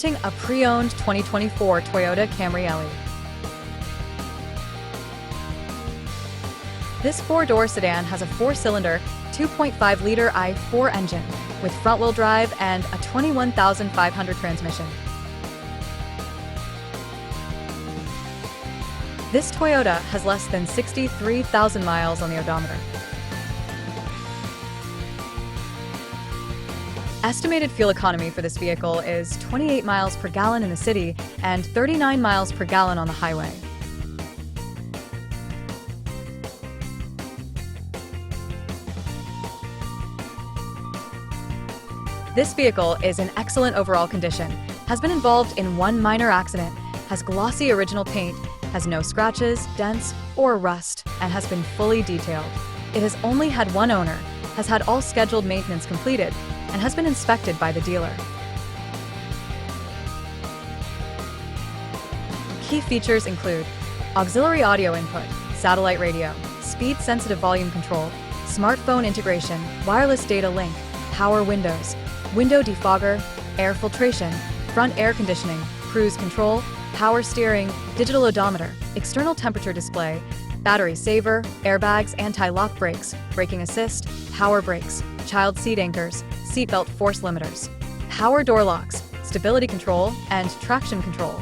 Presenting a pre-owned 2024 Toyota Camry LE. This four-door sedan has a four-cylinder, 2.5-liter i4 engine with front-wheel drive and a 21,500 transmission. This Toyota has less than 63,000 miles on the odometer. Estimated fuel economy for this vehicle is 28 miles per gallon in the city and 39 miles per gallon on the highway. This vehicle is in excellent overall condition, has been involved in one minor accident, has glossy original paint, has no scratches, dents, or rust, and has been fully detailed. It has only had one owner, has had all scheduled maintenance completed, and has been inspected by the dealer. Key features include auxiliary audio input, satellite radio, speed-sensitive volume control, smartphone integration, wireless data link, power windows, window defogger, air filtration, front air conditioning, cruise control, power steering, digital odometer, external temperature display, battery saver, airbags, anti-lock brakes, braking assist, power brakes, child seat anchors, seatbelt force limiters, power door locks, stability control, and traction control.